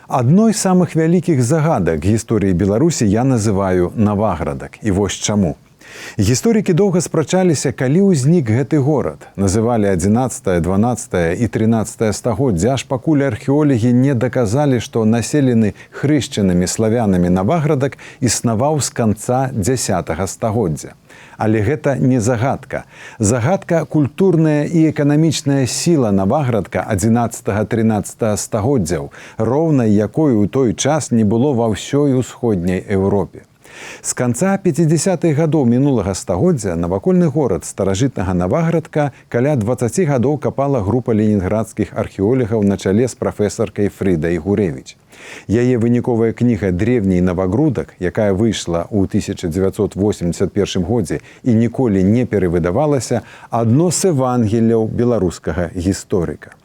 Адной з самых вялікіх загадак гісторыі Беларусі я называю Наваградак. І вось чаму. Гісторыкі доўга спрачаліся, калі ўзнік гэты горад. Называлі 11, 12 і 13 стагоддзя, аж пакуль археолагі не даказалі, што населены хрышчанымі славянамі Наваградак існаваў з канца 10 стагоддзя. Але гэта не загадка. Загадка – культурная і эканамічная сіла Наваградка 11-13 стагоддзяў, роўнай якой у той час не было ва ўсёй усходняй Еўропе. З канца 50-х гадоў мінулага стагоддзя навакольны горад старажытнага Наваградка каля 20 гадоў капала група ленінградскіх археолагаў на чале з прафесаркай Фрыдай Гурэвіч. Яе выніковая кніга «Древний Навагрудак», якая выйшла ў 1981 годзе і ніколі не перавыдавалася, адно з евангелляў беларускага гісторыка.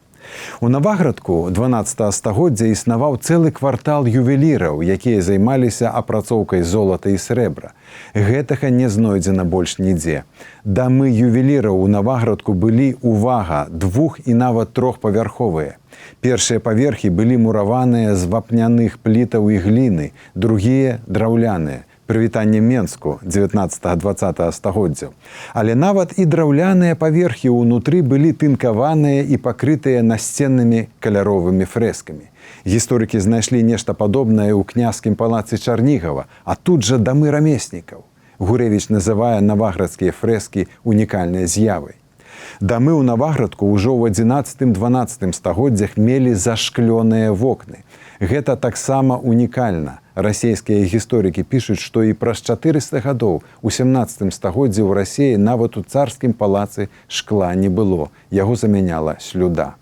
У Наваградку 12 стагоддзя існаваў цэлы квартал ювеліраў, якія займаліся апрацоўкай золата і срэбра. Гэтага не знойдзена больш нідзе. Дамы ювеліраў у Наваградку былі, увага, 2- і нават 3-павярховыя. Першыя паверхі былі мураваныя з вапняных плітаў і гліны, другія – драўляныя. Прывітанне Менску 19-20 стагоддзяў. Але нават і драўляныя паверхі ўнутры былі тынкаваныя і пакрытыя насценнымі каляровымі фрэскамі. Гісторыкі знайшлі нешта падобнае ў княскім палацы Чарнігава, а тут жа дамы рамеснікаў. Гурэвіч называе наваградскія фрэскі унікальнай з'явай. Дамы ў Наваградку ўжо ў 11-12 стагоддзях мелі зашклёныя вокны. Гэта таксама унікальна. Расійскія гісторыкі пішуць, што і праз 400 гадоў у 17 стагоддзі ў Расіі нават у царскім палацы шкла не было. Яго замяняла слюда.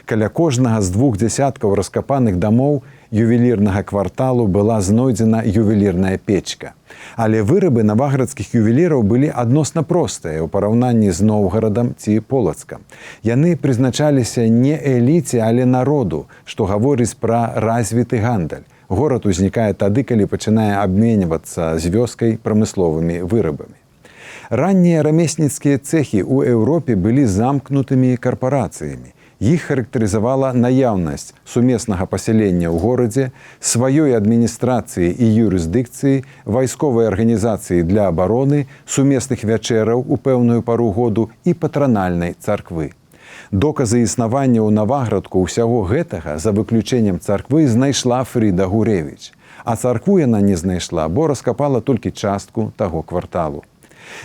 Каля кожнага з 2 дзясяткаў раскапаных дамоў ювелірнага кварталу была знойдзена ювелірная печка. Але вырабы наваградскіх ювеліраў былі адносна простыя ў параўнанні з Новгарадам ці Полацкам. Яны прызначаліся не эліце, але народу, што гаворыць пра развіты гандаль. Горад узнікае тады, калі пачынае абменьвацца з вёскай прамысловымі вырабамі. Раннія рамесніцкія цэхі ў Еўропе былі замкнутымі карпарацыямі. Іх характарызавала наяўнасць сумеснага пасялення ў горадзе, сваёй адміністрацыі і юрысдыкцыі, вайсковай арганізацыі для абароны, сумесных вячэраў у пэўную пару году і патранальнай царквы. Доказы існавання ў Наваградку ўсяго гэтага, за выключэннем царквы, знайшла Фрыда Гурэвіч. А царкву яна не знайшла, бо раскапала толькі частку таго кварталу.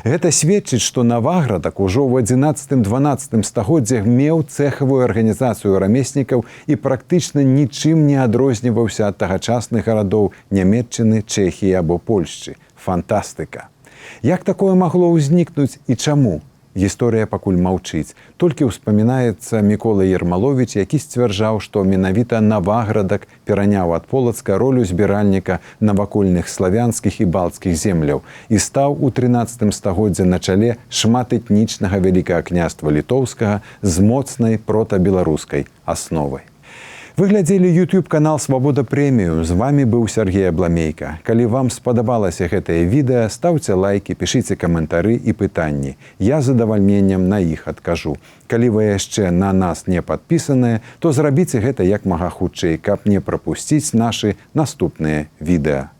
Гэта сведчыць, што Наваградак ужо ў 11-12 стагоддзях меў цэхавую арганізацыю рамеснікаў і практычна нічым не адрозніваўся ад тагачасных гарадоў Нямецчыны, Чэхіі або Польшчы. Фантастыка! Як такое магло ўзнікнуць і чаму? Гісторыя пакуль маўчыць. Толькі ўспамінаецца Мікола Ермаловіч, які сцвярджаў, што менавіта Наваградак пераняў ад Полацка ролю збіральніка навакольных славянскіх і балцкіх земляў і стаў у 13 стагоддзі на чале шматэтнічнага Вялікага княства Літоўскага з моцнай протабеларускай асновай. Вы глядзелі YouTube-канал «Свабода Прэміум». З вами быў Сергей Абламейка. Калі вам спадабалася гэтае відэа, стаўце лайкі, пішыце каментары і пытанні. Я з задавальненнем на іх адкажу. Калі вы яшчэ на нас не падпісаныя, то зрабіце гэта як мага хутчэй, каб не прапусціць нашы наступныя відэа.